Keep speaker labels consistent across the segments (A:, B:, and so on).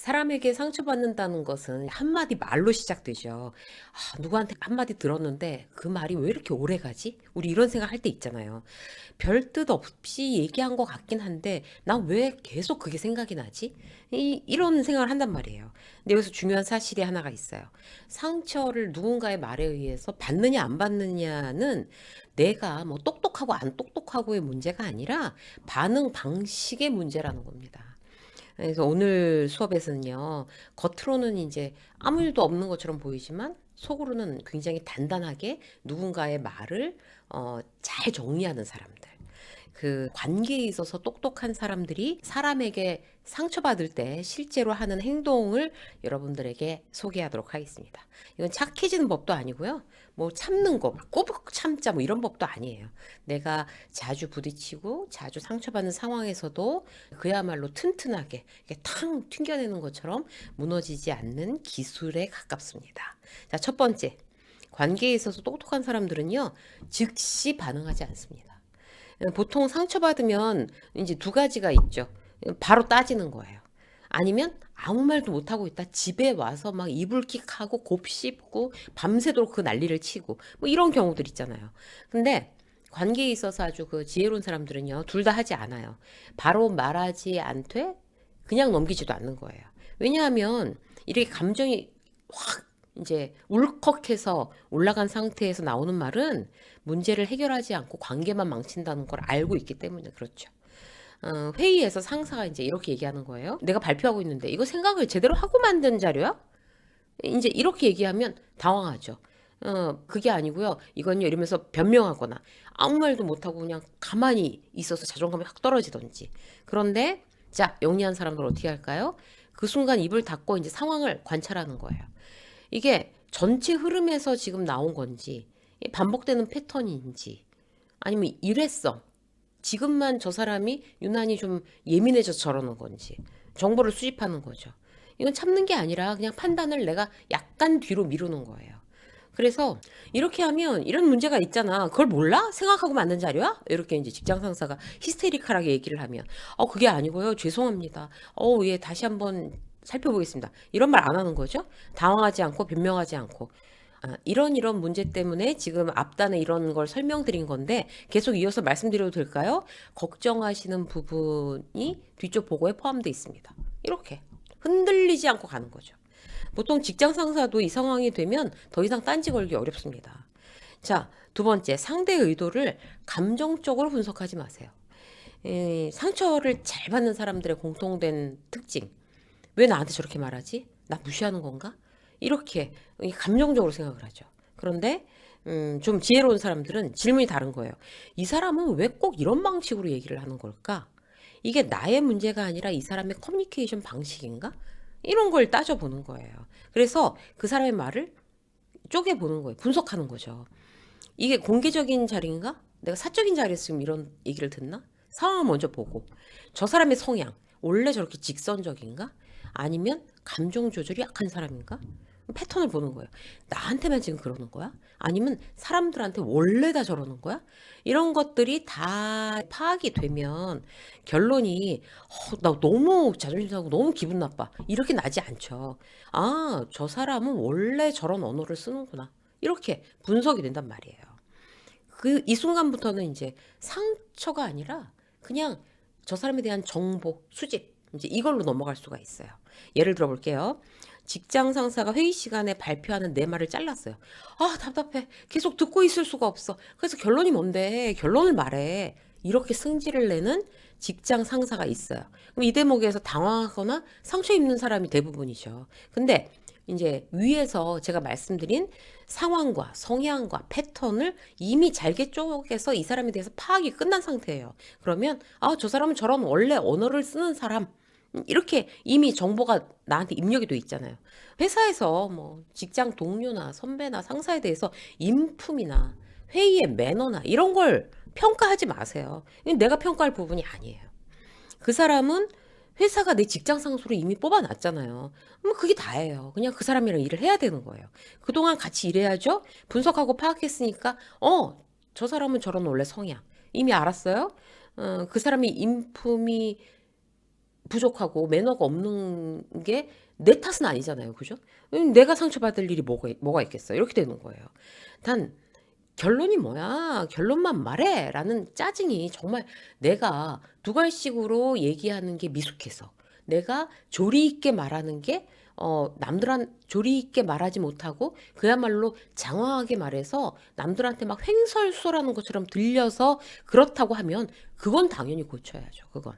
A: 사람에게 상처받는다는 것은 한마디 말로 시작되죠. 누구한테 한마디 들었는데 그 말이 왜 이렇게 오래 가지? 우리 이런 생각 할 때 있잖아요. 별 뜻 없이 얘기한 것 같긴 한데, 난 왜 계속 그게 생각이 나지? 이런 생각을 한단 말이에요. 근데 여기서 중요한 사실이 하나가 있어요. 상처를 누군가의 말에 의해서 받느냐 안 받느냐는 내가 뭐 똑똑하고 안 똑똑하고의 문제가 아니라 반응 방식의 문제라는 겁니다. 그래서 오늘 수업에서는요, 겉으로는 이제 아무 일도 없는 것처럼 보이지만 속으로는 굉장히 단단하게 누군가의 말을 잘 정리하는 사람들. 그 관계에 있어서 똑똑한 사람들이 사람에게 상처받을 때 실제로 하는 행동을 여러분들에게 소개하도록 하겠습니다. 이건 착해지는 법도 아니고요. 뭐 참는 법, 꼬북 참자 뭐 이런 법도 아니에요. 내가 자주 부딪히고 자주 상처받는 상황에서도 그야말로 튼튼하게 이렇게 탕 튕겨내는 것처럼 무너지지 않는 기술에 가깝습니다. 자, 첫 번째. 관계에 있어서 똑똑한 사람들은요, 즉시 반응하지 않습니다. 보통 상처받으면 이제 두 가지가 있죠. 바로 따지는 거예요. 아니면 아무 말도 못하고 있다 집에 와서 막 이불킥하고 곱씹고 밤새도록 그 난리를 치고 뭐 이런 경우들 있잖아요. 근데 관계에 있어서 아주 그 지혜로운 사람들은요, 둘 다 하지 않아요. 바로 말하지 않되 그냥 넘기지도 않는 거예요. 왜냐하면 이렇게 감정이 확 이제 울컥해서 올라간 상태에서 나오는 말은 문제를 해결하지 않고 관계만 망친다는 걸 알고 있기 때문에 그렇죠. 회의에서 상사가 이제 이렇게 얘기하는 거예요. 내가 발표하고 있는데 이거 생각을 제대로 하고 만든 자료야? 이제 이렇게 얘기하면 당황하죠. 그게 아니고요. 이건요 이러면서 변명하거나 아무 말도 못하고 그냥 가만히 있어서 자존감이 확 떨어지던지. 그런데 자, 영리한 사람들 어떻게 할까요? 그 순간 입을 닫고 이제 상황을 관찰하는 거예요. 이게 전체 흐름에서 지금 나온 건지, 반복되는 패턴인지, 아니면 일회성, 지금만 저 사람이 유난히 좀 예민해져서 저러는 건지, 정보를 수집하는 거죠. 이건 참는 게 아니라 그냥 판단을 내가 약간 뒤로 미루는 거예요. 그래서 이렇게 하면 이런 문제가 있잖아. 그걸 몰라? 생각하고 만든 자료야? 이렇게 이제 직장 상사가 히스테리컬하게 얘기를 하면, 그게 아니고요. 죄송합니다. 예, 다시 한번 살펴보겠습니다. 이런 말 안 하는 거죠. 당황하지 않고 변명하지 않고. 이런 문제 때문에 지금 앞단에 이런 걸 설명드린 건데 계속 이어서 말씀드려도 될까요? 걱정하시는 부분이 뒤쪽 보고에 포함되어 있습니다. 이렇게 흔들리지 않고 가는 거죠. 보통 직장 상사도 이 상황이 되면 더 이상 딴지 걸기 어렵습니다. 자, 두 번째, 상대의 의도를 감정적으로 분석하지 마세요. 상처를 잘 받는 사람들의 공통된 특징. 왜 나한테 저렇게 말하지? 나 무시하는 건가? 이렇게 감정적으로 생각을 하죠. 그런데 좀 지혜로운 사람들은 질문이 다른 거예요. 이 사람은 왜 꼭 이런 방식으로 얘기를 하는 걸까? 이게 나의 문제가 아니라 이 사람의 커뮤니케이션 방식인가? 이런 걸 따져보는 거예요. 그래서 그 사람의 말을 쪼개보는 거예요. 분석하는 거죠. 이게 공개적인 자리인가? 내가 사적인 자리에서 지금 이런 얘기를 듣나? 상황을 먼저 보고 저 사람의 성향 원래 저렇게 직선적인가? 아니면 감정 조절이 약한 사람인가? 패턴을 보는 거예요. 나한테만 지금 그러는 거야? 아니면 사람들한테 원래 다 저러는 거야? 이런 것들이 다 파악이 되면 결론이 나 너무 자존심 상하고 너무 기분 나빠. 이렇게 나지 않죠. 저 사람은 원래 저런 언어를 쓰는구나. 이렇게 분석이 된단 말이에요. 이 순간부터는 이제 상처가 아니라 그냥 저 사람에 대한 정보, 수집, 이제 이걸로 넘어갈 수가 있어요. 예를 들어 볼게요. 직장 상사가 회의 시간에 발표하는 내 말을 잘랐어요. 답답해. 계속 듣고 있을 수가 없어. 그래서 결론이 뭔데? 결론을 말해. 이렇게 승질을 내는 직장 상사가 있어요. 그럼 이 대목에서 당황하거나 상처 입는 사람이 대부분이죠. 근데 이제 위에서 제가 말씀드린 상황과 성향과 패턴을 이미 잘게 쪼개서 이 사람에 대해서 파악이 끝난 상태예요. 그러면 저 사람은 저런 원래 언어를 쓰는 사람 이렇게 이미 정보가 나한테 입력이 돼 있잖아요. 회사에서 뭐 직장 동료나 선배나 상사에 대해서 인품이나 회의의 매너나 이런 걸 평가하지 마세요. 이건 내가 평가할 부분이 아니에요. 그 사람은 회사가 내 직장 상사로 이미 뽑아놨잖아요. 그게 다예요. 그냥 그 사람이랑 일을 해야 되는 거예요. 그동안 같이 일해야죠. 분석하고 파악했으니까, 저 사람은 저런 원래 성향. 이미 알았어요. 그 사람이 인품이 부족하고 매너가 없는 게 내 탓은 아니잖아요. 그죠? 내가 상처받을 일이 뭐가 있겠어. 이렇게 되는 거예요. 단 결론이 뭐야? 결론만 말해! 라는 짜증이 정말 내가 두갈씩으로 얘기하는 게 미숙해서 내가 조리 있게 말하는 게 남들한 조리 있게 말하지 못하고 그야말로 장황하게 말해서 남들한테 막 횡설수설하는 것처럼 들려서 그렇다고 하면 그건 당연히 고쳐야죠. 그건.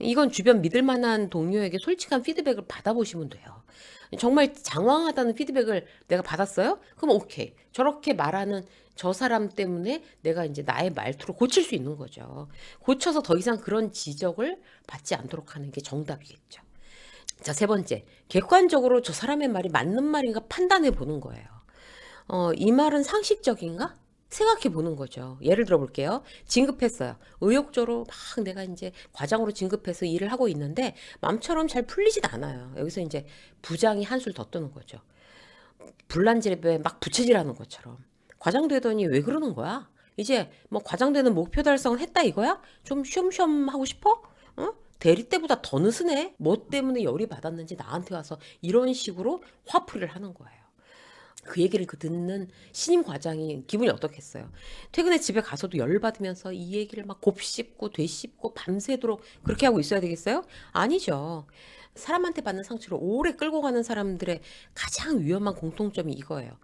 A: 이건 주변 믿을 만한 동료에게 솔직한 피드백을 받아보시면 돼요. 정말 장황하다는 피드백을 내가 받았어요? 그럼 오케이. 저렇게 말하는 저 사람 때문에 내가 이제 나의 말투로 고칠 수 있는 거죠. 고쳐서 더 이상 그런 지적을 받지 않도록 하는 게 정답이겠죠. 자, 세 번째. 객관적으로 저 사람의 말이 맞는 말인가 판단해 보는 거예요. 이 말은 상식적인가? 생각해 보는 거죠. 예를 들어 볼게요. 진급했어요. 의욕적으로 막 내가 이제 과장으로 진급해서 일을 하고 있는데 마음처럼 잘 풀리진 않아요. 여기서 이제 부장이 한술 더 뜨는 거죠. 불난집에 막 부채질하는 것처럼. 과장 되더니 왜 그러는 거야? 이제 뭐 과장 되는 목표 달성을 했다 이거야? 좀 쉬엄쉬엄 하고 싶어? 어? 대리 때보다 더 느슨해? 뭐 때문에 열이 받았는지 나한테 와서 이런 식으로 화풀이를 하는 거예요. 그 얘기를 듣는 신임 과장이 기분이 어떻겠어요? 퇴근에 집에 가서도 열받으면서 이 얘기를 막 곱씹고 되씹고 밤새도록 그렇게 하고 있어야 되겠어요? 아니죠. 사람한테 받는 상처를 오래 끌고 가는 사람들의 가장 위험한 공통점이 이거예요.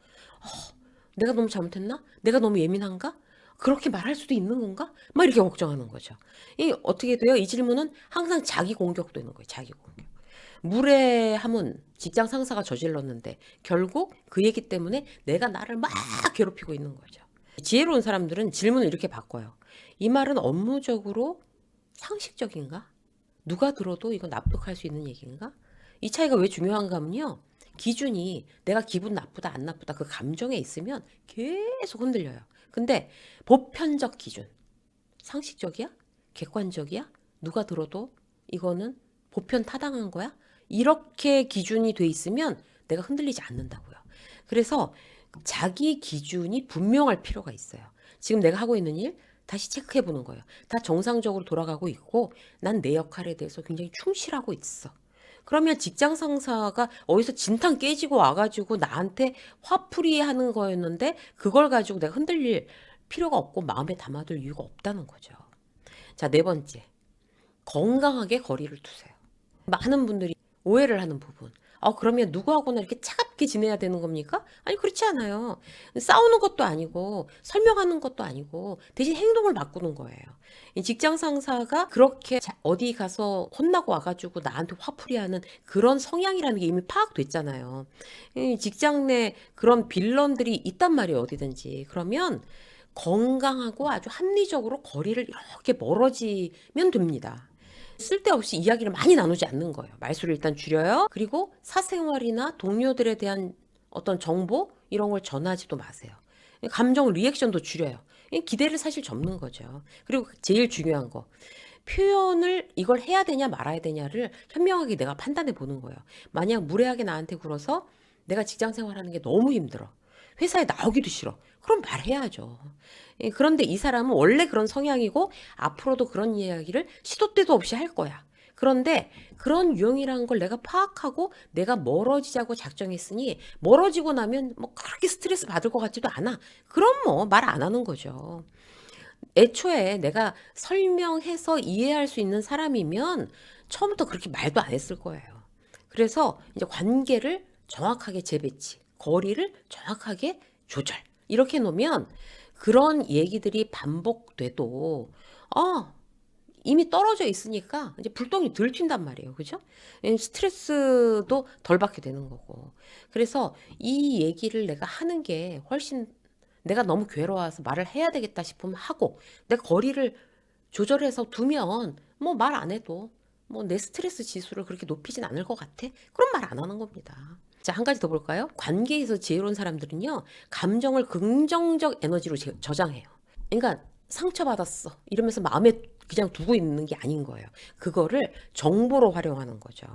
A: 내가 너무 잘못했나? 내가 너무 예민한가? 그렇게 말할 수도 있는 건가? 막 이렇게 걱정하는 거죠. 이 어떻게 돼요? 이 질문은 항상 자기 공격되는 거예요. 자기 공격. 무례함은 직장 상사가 저질렀는데 결국 그 얘기 때문에 내가 나를 막 괴롭히고 있는 거죠. 지혜로운 사람들은 질문을 이렇게 바꿔요. 이 말은 업무적으로 상식적인가? 누가 들어도 이거 납득할 수 있는 얘기인가? 이 차이가 왜 중요한가 하면요. 기준이 내가 기분 나쁘다 안 나쁘다 그 감정에 있으면 계속 흔들려요. 근데 보편적 기준, 상식적이야? 객관적이야? 누가 들어도 이거는 보편 타당한 거야? 이렇게 기준이 돼 있으면 내가 흔들리지 않는다고요. 그래서 자기 기준이 분명할 필요가 있어요. 지금 내가 하고 있는 일 다시 체크해 보는 거예요. 다 정상적으로 돌아가고 있고 난 내 역할에 대해서 굉장히 충실하고 있어. 그러면 직장 상사가 어디서 진탕 깨지고 와가지고 나한테 화풀이 하는 거였는데 그걸 가지고 내가 흔들릴 필요가 없고 마음에 담아둘 이유가 없다는 거죠. 자, 네 번째. 건강하게 거리를 두세요. 많은 분들이 오해를 하는 부분. 그러면 누구하고나 이렇게 차갑게 지내야 되는 겁니까? 아니, 그렇지 않아요. 싸우는 것도 아니고, 설명하는 것도 아니고, 대신 행동을 바꾸는 거예요. 이 직장 상사가 그렇게 어디 가서 혼나고 와가지고 나한테 화풀이하는 그런 성향이라는 게 이미 파악됐잖아요. 이 직장 내 그런 빌런들이 있단 말이에요, 어디든지. 그러면 건강하고 아주 합리적으로 거리를 이렇게 멀어지면 됩니다. 쓸데없이 이야기를 많이 나누지 않는 거예요. 말수를 일단 줄여요. 그리고 사생활이나 동료들에 대한 어떤 정보 이런 걸 전하지도 마세요. 감정 리액션도 줄여요. 기대를 사실 접는 거죠. 그리고 제일 중요한 거. 표현을 이걸 해야 되냐 말아야 되냐를 현명하게 내가 판단해 보는 거예요. 만약 무례하게 나한테 굴어서 내가 직장 생활하는 게 너무 힘들어. 회사에 나오기도 싫어. 그럼 말해야죠. 그런데 이 사람은 원래 그런 성향이고 앞으로도 그런 이야기를 시도 때도 없이 할 거야. 그런데 그런 유형이라는 걸 내가 파악하고 내가 멀어지자고 작정했으니 멀어지고 나면 뭐 그렇게 스트레스 받을 것 같지도 않아. 그럼 뭐 말 안 하는 거죠. 애초에 내가 설명해서 이해할 수 있는 사람이면 처음부터 그렇게 말도 안 했을 거예요. 그래서 이제 관계를 정확하게 재배치, 거리를 정확하게 조절. 이렇게 놓으면 그런 얘기들이 반복돼도 이미 떨어져 있으니까 이제 불똥이 덜 튄단 말이에요. 그죠? 스트레스도 덜 받게 되는 거고. 그래서 이 얘기를 내가 하는 게 훨씬 내가 너무 괴로워서 말을 해야 되겠다 싶으면 하고 내 거리를 조절해서 두면 뭐 말 안 해도 뭐 내 스트레스 지수를 그렇게 높이진 않을 것 같아. 그럼 말 안 하는 겁니다. 자, 한 가지 더 볼까요? 관계에서 지혜로운 사람들은요, 감정을 긍정적 에너지로 저장해요. 그러니까 상처받았어. 이러면서 마음에 그냥 두고 있는 게 아닌 거예요. 그거를 정보로 활용하는 거죠.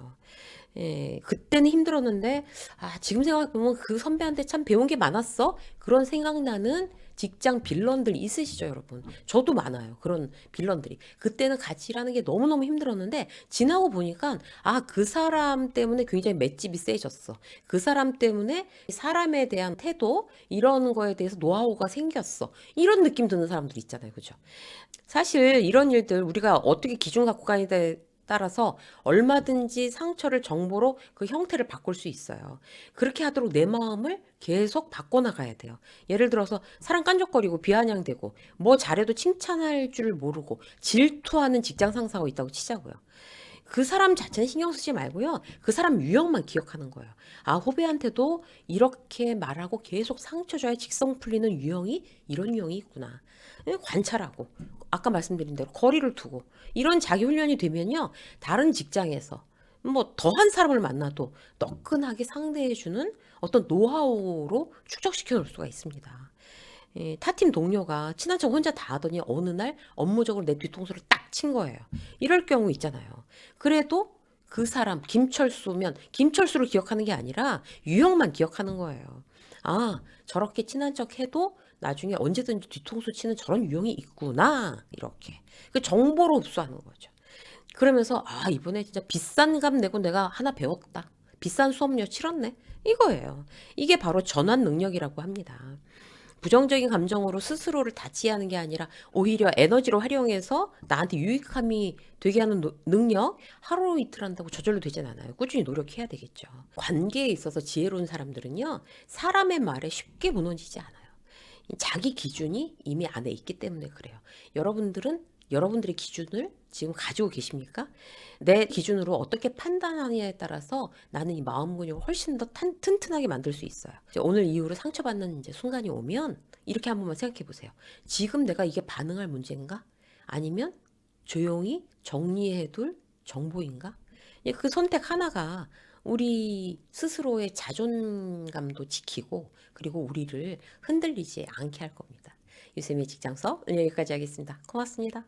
A: 예, 그때는 힘들었는데, 아, 지금 생각해보면 그 선배한테 참 배운 게 많았어? 그런 생각나는 직장 빌런들 있으시죠, 여러분? 저도 많아요. 그런 빌런들이. 그때는 같이 일하는 게 너무너무 힘들었는데, 지나고 보니까, 아, 그 사람 때문에 굉장히 맷집이 세졌어. 그 사람 때문에 사람에 대한 태도, 이런 거에 대해서 노하우가 생겼어. 이런 느낌 드는 사람들 있잖아요. 그죠? 사실 이런 일들 우리가 어떻게 기준 갖고 가냐에 따라서 얼마든지 상처를 정보로 그 형태를 바꿀 수 있어요. 그렇게 하도록 내 마음을 계속 바꿔나가야 돼요. 예를 들어서 사람 깐족거리고 비아냥대고 뭐 잘해도 칭찬할 줄 모르고 질투하는 직장 상사가 있다고 치자고요. 그 사람 자체는 신경 쓰지 말고요. 그 사람 유형만 기억하는 거예요. 아, 후배한테도 이렇게 말하고 계속 상처 줘야 직성 풀리는 유형이 이런 유형이 있구나. 관찰하고 아까 말씀드린 대로 거리를 두고 이런 자기 훈련이 되면요. 다른 직장에서 뭐 더한 사람을 만나도 너끈하게 상대해주는 어떤 노하우로 축적시켜 놓을 수가 있습니다. 예, 타팀 동료가 친한 척 혼자 다 하더니 어느 날 업무적으로 내 뒤통수를 딱 친 거예요. 이럴 경우 있잖아요. 그래도 그 사람 김철수면 김철수를 기억하는 게 아니라 유형만 기억하는 거예요. 아, 저렇게 친한 척 해도 나중에 언제든지 뒤통수 치는 저런 유형이 있구나. 이렇게. 그 정보로 흡수하는 거죠. 그러면서 아, 이번에 진짜 비싼 값 내고 내가 하나 배웠다. 비싼 수업료 치렀네. 이거예요. 이게 바로 전환 능력이라고 합니다. 부정적인 감정으로 스스로를 다치게 하는 게 아니라 오히려 에너지로 활용해서 나한테 유익함이 되게 하는 능력 하루 이틀 한다고 저절로 되진 않아요. 꾸준히 노력해야 되겠죠. 관계에 있어서 지혜로운 사람들은요. 사람의 말에 쉽게 무너지지 않아요. 자기 기준이 이미 안에 있기 때문에 그래요. 여러분들은 여러분들의 기준을 지금 가지고 계십니까? 내 기준으로 어떻게 판단하느냐에 따라서 나는 이 마음 근육을 훨씬 더 튼튼하게 만들 수 있어요. 이제 오늘 이후로 상처받는 이제 순간이 오면 이렇게 한 번만 생각해 보세요. 지금 내가 이게 반응할 문제인가? 아니면 조용히 정리해둘 정보인가? 그 선택 하나가 우리 스스로의 자존감도 지키고 그리고 우리를 흔들리지 않게 할 겁니다. 유쌤의 직장서 오늘 여기까지 하겠습니다. 고맙습니다.